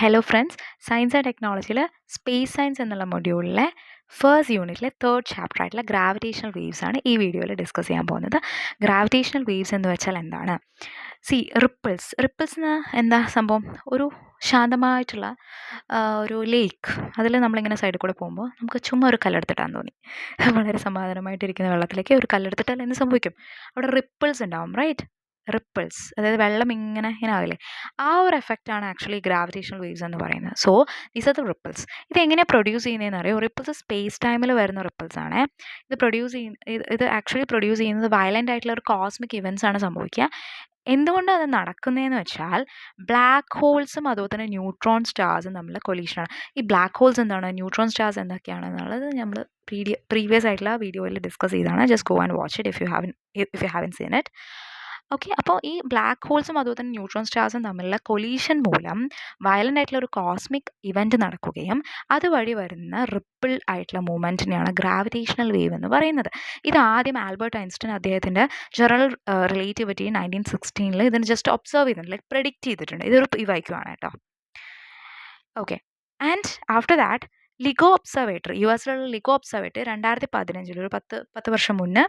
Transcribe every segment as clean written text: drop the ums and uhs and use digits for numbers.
Hello friends, science and ടെക്നോളജിയിൽ space science എന്നുള്ള മൊഡ്യൂളിലെ first യൂണിറ്റിലെ തേർഡ് ചാപ്റ്റർ ആയിട്ടുള്ള ഗ്രാവിറ്റേഷണൽ വേവ്സ് ആണ് ഈ വീഡിയോയിൽ ഡിസ്കസ് ചെയ്യാൻ പോകുന്നത്. ഗ്രാവിറ്റേഷണൽ വേവ്സ് എന്ന് വെച്ചാൽ എന്താണ്? റിപ്പിൾസ് എന്ന് എന്താ സംഭവം? ഒരു ശാന്തമായിട്ടുള്ള ഒരു ലേക്ക്, അതിൽ നമ്മളിങ്ങനെ സൈഡിൽ കൂടെ പോകുമ്പോൾ നമുക്ക് ചുമ്മാ ഒരു കല്ലെടുത്തിട്ടാന്ന് തോന്നി. വളരെ സമാധാനമായിട്ടിരിക്കുന്ന വെള്ളത്തിലേക്ക് ഒരു കല്ലെടുത്തിട്ടാൽ എന്ത് സംഭവിക്കും? അവിടെ റിപ്പിൾസ് ഉണ്ടാവും, റൈറ്റ്? റിപ്പിൾസ്, അതായത് വെള്ളം ഇങ്ങനെ ആവില്ലേ, ആ ഒരു എഫക്റ്റാണ് ആക്ച്വലി ഗ്രാവിറ്റേഷണൽ വേവ്സ് എന്ന് പറയുന്നത്. So these are the ripples. ഇതെങ്ങനെ പ്രൊഡ്യൂസ് ചെയ്യുന്നതെന്ന് അറിയോ? റിപ്പിൾസ് സ്പേസ് ടൈമിൽ വരുന്ന റിപ്പിൾസ് ആണ്. ഇത് ആക്ച്വലി പ്രൊഡ്യൂസ് ചെയ്യുന്നത് വയലൻ്റ് ആയിട്ടുള്ള ഒരു കോസ്മിക് ഇവൻറ്റ്സ് ആണ് സംഭവിക്കുക. എന്തുകൊണ്ടാണ് അത് നടക്കുന്നതെന്ന് വെച്ചാൽ ബ്ലാക്ക് ഹോൾസും അതുപോലെ തന്നെ ന്യൂട്രോൺ സ്റ്റാർസും തമ്മിലുള്ള കൊലീഷനാണ്. ഈ ബ്ലാക്ക് ഹോൾസ് എന്താണ്, ന്യൂട്രോൺ സ്റ്റാർസ് എന്തൊക്കെയാണെന്നുള്ളത് നമ്മൾ പ്രീവിയസ് ആയിട്ടുള്ള വീഡിയോയിൽ ഡിസ്കസ് ചെയ്താണ്. Just go and watch it if you haven seen it. Okay, അപ്പോൾ ഈ ബ്ലാക്ക് ഹോൾസും അതുപോലെ തന്നെ ന്യൂട്രോൺ സ്റ്റാർസും തമ്മിലുള്ള കൊലീഷൻ മൂലം വയലൻ്റ് ആയിട്ടുള്ള ഒരു കോസ്മിക് ഇവൻറ്റ് നടക്കുകയും അതുവഴി വരുന്ന റിപ്പിൾ ആയിട്ടുള്ള മൂവ്മെൻറ്റിനെയാണ് ഗ്രാവിറ്റേഷണൽ വേവ് എന്ന് പറയുന്നത്. ഇത് ആദ്യം ആൽബർട്ട് ഐൻസ്റ്റൈൻ അദ്ദേഹത്തിൻ്റെ ജനറൽ റിലേറ്റിവിറ്റി 1916 ഇതിന് ജസ്റ്റ് ഒബ്സർവ് ചെയ്തിട്ടുണ്ട്, ലൈക്ക് പ്രെഡിക്റ്റ് ചെയ്തിട്ടുണ്ട്. ഇതൊരു വായിക്കുവാണ് കേട്ടോ. Okay, and after that LIGO observatory, യു എസിലുള്ള ലിഗോ ഒബ്സർവേറ്ററി 2015 ഒരു പത്ത് വർഷം മുന്നേ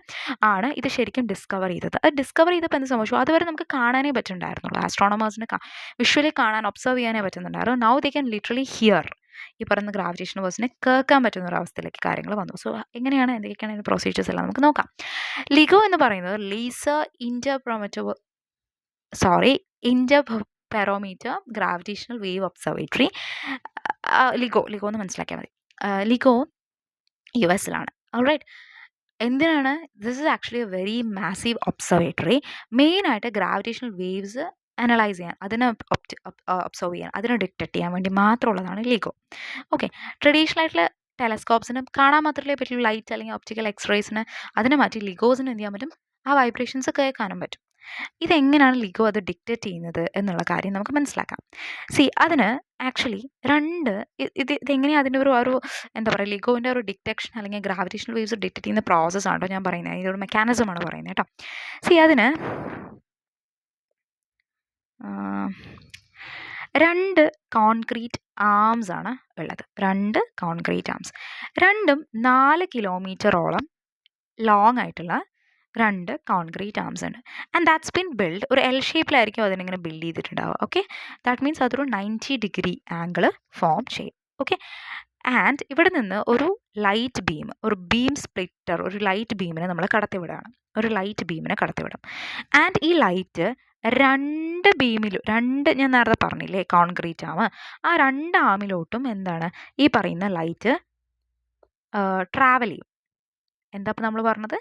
ആണ് ഇത് ശരിക്കും ഡിസ്കവർ ചെയ്തത്. അത് ഡിസ്കവർ ചെയ്തപ്പോൾ എന്ത് സംഭവിച്ചു? അതുവരെ നമുക്ക് കാണാനേ പറ്റുന്നുണ്ടായിരുന്നുള്ളൂ. ആസ്ട്രോണമേഴ്സിന് വിഷ്വലി കാണാൻ, ഒബ്സർവ് ചെയ്യാനേ പറ്റുന്നുണ്ടായിരുന്നു. Now they can literally hear, ഈ പറയുന്ന ഗ്രാവിറ്റേഷൻ വേഴ്സിനെ കേൾക്കാൻ പറ്റുന്ന ഒരു അവസ്ഥയിലേക്ക് കാര്യങ്ങൾ വന്നു. സോ എങ്ങനെയാണ്, എന്തൊക്കെയാണ് ഇതിൻ്റെ പ്രൊസീജിയേഴ്സ് എല്ലാം നമുക്ക് നോക്കാം. ലിഗോ എന്ന് പറയുന്നത് ഇന്റർഫെറോമീറ്റർ ഗ്രാവിറ്റേഷണൽ വേവ് ഒബ്സർവേറ്ററി. ലിഗോ എന്ന് മനസ്സിലാക്കിയാൽ മതി. ലിഗോ യു എസിലാണ്. ഓൾറൈറ്റ്, എന്തിനാണ്? This is actually A very massive observatory. മെയിനായിട്ട് ഗ്രാവിറ്റേഷണൽ വേവ്സ് അനലൈസ് ചെയ്യാൻ, അതിനെ ഒബ്സർവ് ചെയ്യാൻ, അതിനെ ഡിറ്റക്ട് ചെയ്യാൻ വേണ്ടി മാത്രമുള്ളതാണ് ലിഗോ. ഓക്കെ, ട്രഡീഷണൽ ആയിട്ടുള്ള ടെലസ്കോപ്സിന് കാണാൻ മാത്രമേ പറ്റുള്ളൂ, ലൈറ്റ് അല്ലെങ്കിൽ ഒപ്റ്റിക്കൽ എക്സ്റേസിന്. അതിനെ മാറ്റി ലിഗോസിന് എന്ത് ചെയ്യാൻ പറ്റും? ആ വൈബ്രേഷൻസ് കേൾക്കാനും പറ്റും. ഇതെങ്ങനെയാണ് ലിഗോ അത് ഡിക്റ്റേറ്റ് ചെയ്യുന്നത് എന്നുള്ള കാര്യം നമുക്ക് മനസ്സിലാക്കാം. അതിന് ആക്ച്വലി ഇതെങ്ങനെയാണ് അതിൻ്റെ ഒരു എന്താ പറയുക, ലിഗോവിൻ്റെ ഒരു ഡിറ്റക്ഷൻ അല്ലെങ്കിൽ ഗ്രാവിറ്റേഷണൽ വേവ്സ് ഡിറ്റക്ട് ചെയ്യുന്ന പ്രോസസ്സാണോ ഞാൻ പറയുന്നത്, ഇതൊരു മെക്കാനിസമാണ് പറയുന്നത് കേട്ടോ. അതിന് രണ്ട് കോൺക്രീറ്റ് ആംസ് ആണ് ഉള്ളത്. രണ്ട് കോൺക്രീറ്റ് ആംസ്, രണ്ടും 4 കിലോമീറ്ററോളം ലോങ് ആയിട്ടുള്ള രണ്ട് കോൺക്രീറ്റ് ആംസ് ഉണ്ട്. ആൻഡ് ദാറ്റ്സ് ബീൻ ബിൽഡ്, ഒരു എൽ ഷേപ്പിലായിരിക്കും അതിനിങ്ങനെ ബിൽഡ് ചെയ്തിട്ടുണ്ടാവുക. ഓക്കെ, ദാറ്റ് മീൻസ് അതൊരു 90 ഡിഗ്രി ആംഗിൾ ഫോം ചെയ്യും. ഓക്കെ, ആൻഡ് ഇവിടെ നിന്ന് ഒരു ലൈറ്റ് ബീം, ഒരു ബീം സ്പ്ലിറ്റർ, ഒരു ലൈറ്റ് ബീമിനെ നമ്മൾ കടത്തിവിടുകയാണ്. ആൻഡ് ഈ ലൈറ്റ് ഞാൻ നേരത്തെ പറഞ്ഞില്ലേ കോൺക്രീറ്റ് ആം, ആ 2 ആമിലോട്ടും എന്താണ് ഈ പറയുന്ന ലൈറ്റ് ട്രാവൽ ചെയ്യും. എന്താ ഇപ്പം നമ്മൾ പറഞ്ഞത്?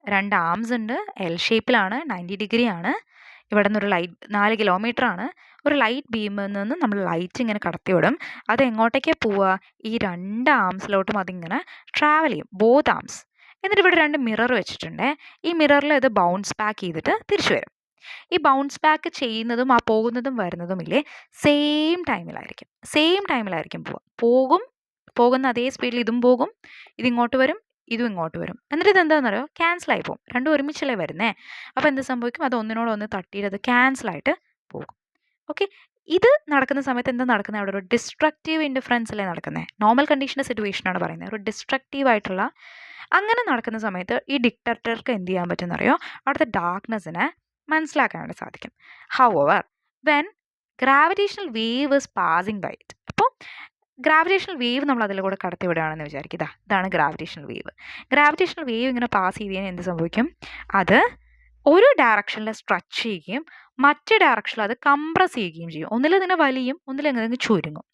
2 ആംസ് ഉണ്ട്, എൽ ഷേപ്പിലാണ്, 90 ഡിഗ്രി ആണ്. ഇവിടെ നിന്ന് ഒരു ലൈറ്റ് 4 കിലോമീറ്റർ ആണ്. ഒരു ലൈറ്റ് ബീമിൽ നിന്ന് നമ്മൾ ലൈറ്റ് ഇങ്ങനെ കടത്തിവിടും. അത് എങ്ങോട്ടേക്കാണ് പോവുക? ഈ 2 ആംസിലോട്ടും അതിങ്ങനെ ട്രാവൽ ചെയ്യും, ബോത്ത് ആംസ്. എന്നിട്ട് ഇവിടെ 2 മിറർ വെച്ചിട്ടുണ്ട്. ഈ മിററിൽ ഇത് ബൗൺസ് ബാക്ക് ചെയ്തിട്ട് തിരിച്ചു വരും. ഈ ബൗൺസ് ബാക്ക് ചെയ്യുന്നതും ആ പോകുന്നതും വരുന്നതും ഇല്ലേ, സെയിം ടൈമിലായിരിക്കും പോകുന്ന അതേ സ്പീഡിൽ ഇതും പോകും, ഇതിങ്ങോട്ട് വരും, ഇതും ഇങ്ങോട്ട് വരും. എന്നിട്ട് ഇതെന്താണെന്ന് അറിയോ? ക്യാൻസലായി പോകും. രണ്ടും ഒരുമിച്ചല്ലേ വരുന്നേ. അപ്പോൾ എന്ത് സംഭവിക്കും? അത് ഒന്നിനോടൊന്ന് തട്ടിയിട്ട് അത് ക്യാൻസലായിട്ട് പോകും. ഓക്കെ, ഇത് നടക്കുന്ന സമയത്ത് എന്താ നടക്കുന്നത്? അവിടെ ഒരു ഡിസ്ട്രക്റ്റീവ് ഇൻഡിഫറൻസ് അല്ലേ നടക്കുന്നത്. നോർമൽ കണ്ടീഷൻ്റെ സിറ്റുവേഷനാണ് പറയുന്നത്. ഒരു ഡിസ്ട്രക്റ്റീവ് ആയിട്ടുള്ള അങ്ങനെ നടക്കുന്ന സമയത്ത് ഈ ഡിറ്റക്ടർക്ക് എന്ത് ചെയ്യാൻ പറ്റുമെന്നറിയോ? അവിടുത്തെ ഡാർക്ക്നെസ്സിനെ മനസ്സിലാക്കാൻ വേണ്ടി സാധിക്കും. However when gravitational wave is passing by it, അപ്പോൾ ഗ്രാവിറ്റേഷണൽ വേവ് നമ്മൾ അതിൽ കൂടെ കടത്തിവിടുകയാണെന്ന് വിചാരിക്കുക. ഇതാണ് ഗ്രാവിറ്റേഷണൽ വേവ് ഇങ്ങനെ പാസ് ചെയ്ത് കഴിഞ്ഞാൽ എന്ത് സംഭവിക്കും? അത് ഒരു ഡയറക്ഷനിൽ സ്ട്രെച്ച് ചെയ്യുകയും മറ്റു ഡയറക്ഷനിൽ അത് കംപ്രസ് ചെയ്യുകയും ചെയ്യും. ഒന്നിലതിനെ വലിയും, ഒന്നിലങ്ങനെ ചുരുങ്ങും.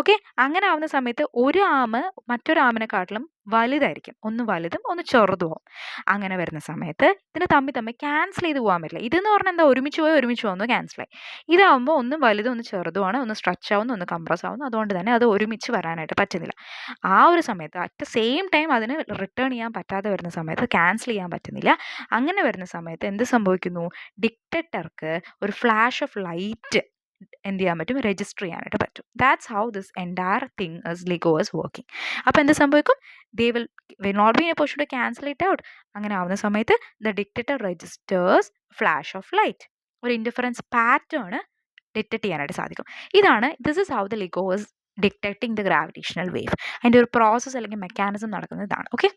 ഓക്കെ, അങ്ങനെ ആവുന്ന സമയത്ത് ഒരു ആമ് മറ്റൊരു ആമിനെക്കാട്ടിലും വലുതായിരിക്കും. ഒന്ന് വലുതും ഒന്ന് ചെറുതും. അങ്ങനെ വരുന്ന സമയത്ത് ഇതിന് തമ്മിൽ ക്യാൻസൽ ചെയ്ത് പോകാൻ പറ്റില്ല. ഇതെന്ന് പറഞ്ഞാൽ എന്താ, ഒരുമിച്ച് പോകുന്നു, ക്യാൻസലായി. ഇതാകുമ്പോൾ ഒന്ന് വലുതും ഒന്ന് ചെറുതുമാണ്, ഒന്ന് സ്ട്രെച്ച് ആവുന്നു, ഒന്ന് കംപ്രസ് ആവുന്നു. അതുകൊണ്ട് തന്നെ അത് ഒരുമിച്ച് വരാനായിട്ട് പറ്റുന്നില്ല. ആ ഒരു സമയത്ത് അറ്റ് ദ സെയിം ടൈം അതിന് റിട്ടേൺ ചെയ്യാൻ പറ്റാതെ വരുന്ന സമയത്ത്, ക്യാൻസൽ ചെയ്യാൻ പറ്റുന്നില്ല. അങ്ങനെ വരുന്ന സമയത്ത് എന്ത് സംഭവിക്കുന്നു? ഡിറ്റക്ടർക്ക് ഒരു ഫ്ലാഷ് ഓഫ് ലൈറ്റ് എന്ത് ചെയ്യാൻ പറ്റും? രജിസ്റ്റർ ചെയ്യാനായിട്ട് പറ്റും. That's how this entire thing LIGO is working. അപ്പോൾ എന്ത് സംഭവിക്കും? they will not be in a position to cancel it out. അങ്ങനെ ആവുന്ന സമയത്ത് the detector registers flash of light, ഒരു ഇൻഡിഫറൻസ് പാറ്റേൺ ഡിറ്റക്ട് ചെയ്യാനായിട്ട് സാധിക്കും. This is how the LIGO is detecting the gravitational wave. അതിൻ്റെ ഒരു പ്രോസസ്സ് അല്ലെങ്കിൽ mechanism നടക്കുന്നത് ഇതാണ്. ഓക്കെ,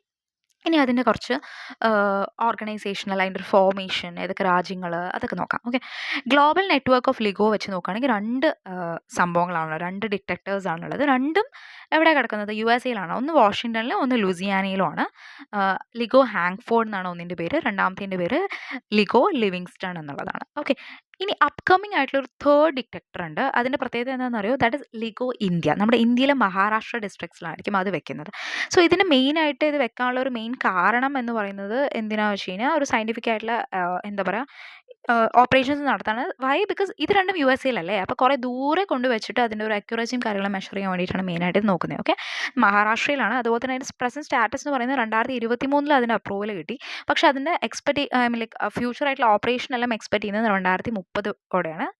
ഇനി അതിൻ്റെ കുറച്ച് ഓർഗനൈസേഷണൽ, അതിൻ്റെ ഒരു ഫോർമേഷൻ, ഏതൊക്കെ രാജ്യങ്ങൾ, അതൊക്കെ നോക്കാം. Okay, global network of LIGO വെച്ച് നോക്കുകയാണെങ്കിൽ 2 സംഭവങ്ങളാണുള്ളത്, 2 ഡിറ്റക്ടേഴ്സ് ആണുള്ളത്. രണ്ടും എവിടെ കിടക്കുന്നത്? USA ഒന്ന് വാഷിങ്ടണിലും ഒന്ന് ലൂസിയാനയിലുമാണ്. LIGO ഹാങ്ഫോർഡ് എന്നാണ് ഒന്നിൻ്റെ പേര്, രണ്ടാമത്തേൻ്റെ പേര് LIGO ലിവിങ്സ്റ്റൺ എന്നുള്ളതാണ്. ഓക്കെ, ഇനി അപ്കമിങ് ആയിട്ടുള്ള ഒരു 3rd ഡിറ്റക്ടർ ഉണ്ട്. അതിൻ്റെ പ്രത്യേകത എന്താണെന്ന് അറിയോ? That is LIGO India. നമ്മുടെ ഇന്ത്യയിലെ മഹാരാഷ്ട്ര ഡിസ്ട്രിക്ട്സിലായിരിക്കും അത് വെക്കുന്നത്. സോ ഇതിന് മെയിനായിട്ട് ഇത് വെക്കാനുള്ള ഒരു മെയിൻ കാരണം എന്ന് പറയുന്നത് എന്തിനാണെന്ന് വെച്ച് കഴിഞ്ഞാൽ ഒരു സയൻറ്റിഫിക് ആയിട്ടുള്ള എന്താ പറയുക ഓപ്പറേഷൻസ് നടത്തുന്നത്. വൈ? ബിക്കോസ് ഇത് രണ്ടും USA അപ്പോൾ കുറേ ദൂരെ കൊണ്ടുവച്ചിട്ട് അതിൻ്റെ ഒരു അക്യുറസിയും കാര്യങ്ങളും മെഷർ ചെയ്യാൻ വേണ്ടിയിട്ടാണ് മെയിനായിട്ട് നോക്കുന്നത്. ഓക്കെ, മഹാരാഷ്ട്രയിലാണ്. അതുപോലെ തന്നെ അതിൻ്റെ പ്രസൻറ്റ് സ്റ്റാറ്റസ് എന്ന് പറയുന്നത് 2023 അതിൻ്റെ അപ്രൂവൽ കിട്ടി. പക്ഷേ അതിൻ്റെ ലൈക്ക് ഫ്യൂച്ചർ ആയിട്ടുള്ള ഓപ്പറേഷൻ എല്ലാം എക്സ്പെക്ട് ചെയ്യുന്നത് 2030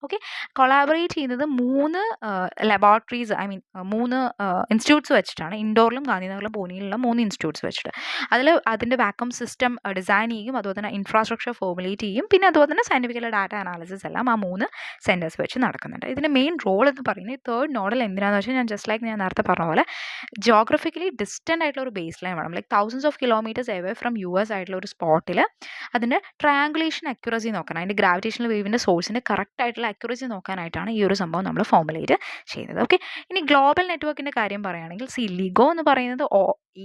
ഓക്കെ, കൊളാബറേറ്റ് ചെയ്യുന്നത് 3 ലബോറട്ടറീസ്, 3 ഇൻസ്റ്റിറ്റ്യൂട്ട്സ് വെച്ചിട്ടാണ്. ഇൻഡോറിലും ഗാന്ധിനഗറിലും പൂനെയിലുള്ള 3 ഇൻസ്റ്റിറ്റ്യൂട്ട്സ് വെച്ചിട്ട് അതിൻ്റെ ബാക്കപ്പ് സിസ്റ്റം ഡിസൈൻ ചെയ്യും, അതുപോലെ തന്നെ ഇൻഫ്രാസ്ട്രക്ചർ ഫോർമുലേറ്റ് ചെയ്യും, പിന്നെ അതുപോലെ തന്നെ സയൻറ്റിഫിക്കൽ ഡാറ്റ അനാലിസിസ് എല്ലാം ആ 3 സെൻറ്റേഴ്സ് വെച്ച് നടക്കുന്നുണ്ട്. ഇതിൻ്റെ മെയിൻ റോൾ എന്ന് പറയുന്നത് 3rd നോഡൽ എന്തിനാണെന്ന് വെച്ചാൽ ഞാൻ നേരത്തെ പറഞ്ഞ പോലെ ജോഗ്രഫിക്കലി ഡിസ്റ്റൻ്റ് ആയിട്ടുള്ള ഒരു ബേസ് ലൈൻ വേണം. Like thousands of kilometres away from US ആയിട്ടുള്ള ഒരു സ്പോട്ടിൽ അതിൻ്റെ ട്രയാങ്കുലേഷൻ അക്യുറസി നോക്കണം, അതിൻ്റെ ഗ്രാവിറ്റേഷണൽ വേവിൻ്റെ സോഴ്സിൻ്റെ കറക്റ്റ് ആയിട്ടുള്ള അക്യുറസി നോക്കാനായിട്ടാണ് ഈ ഒരു സംഭവം നമ്മൾ ഫോർമുലേറ്റ് ചെയ്യുന്നത്. ഓക്കെ, ഇനി ഗ്ലോബൽ നെറ്റ്വർക്കിൻ്റെ കാര്യം പറയുകയാണെങ്കിൽ LIGO എന്ന് പറയുന്നത്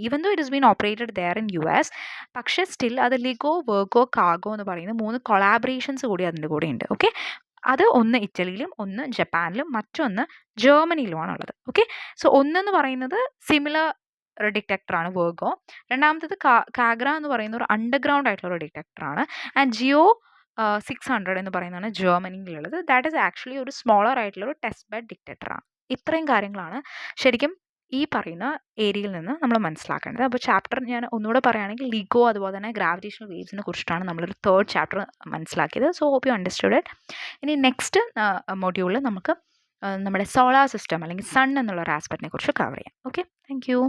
even though it is been operated there in US, പക്ഷേ സ്റ്റിൽ അത് LIGO, വെർഗോ, കാർഗോ എന്ന് പറയുന്ന 3 കൊളാബറേഷൻസ് കൂടി അതിൻ്റെ കൂടെ ഉണ്ട്. ഓക്കെ, അത് ഒന്ന് ഇറ്റലിയിലും ഒന്ന് ജപ്പാനിലും മറ്റൊന്ന് ജർമ്മനിയിലുമാണുള്ളത്. ഓക്കെ, സോ ഒന്നെന്ന് പറയുന്നത് സിമിലർ ഡിറ്റക്ടറാണ് വെർഗോ, രണ്ടാമത്തേത് കാഗ്ര എന്ന് പറയുന്ന ഒരു അണ്ടർഗ്രൗണ്ട് ആയിട്ടുള്ള ഒരു ഡിറ്റക്ടറാണ്. ആൻഡ് ജിയോ 600 എന്ന് പറയുന്നതാണ് ജർമ്മനിയിലുള്ളത്. ദാറ്റ് ഈസ് ആക്ച്വലി ഒരു സ്മോളർ ആയിട്ടുള്ള ഒരു ടെസ്റ്റ് ബെഡ് ഡിറ്റക്ടറാണ്. ഇത്രയും കാര്യങ്ങളാണ് ശരിക്കും ഈ പറയുന്ന ഏരിയയിൽ നിന്ന് നമ്മൾ മനസ്സിലാക്കേണ്ടത്. അപ്പോൾ ചാപ്റ്റർ ഞാൻ ഒന്നുകൂടെ പറയുകയാണെങ്കിൽ LIGO അതുപോലെ തന്നെ ഗ്രാവിറ്റേഷണൽ വേവ്സിനെ കുറിച്ചിട്ടാണ് നമ്മളൊരു 3rd ചാപ്റ്റർ മനസ്സിലാക്കിയത്. So hope you understood it. ഇനി നെക്സ്റ്റ് മൊഡ്യൂളിൽ നമുക്ക് നമ്മുടെ സോളാർ സിസ്റ്റം അല്ലെങ്കിൽ സൺ എന്നുള്ള ഒരു ആസ്പെക്റ്റിനെ കുറിച്ച് കവർ ചെയ്യാം. Okay, thank you.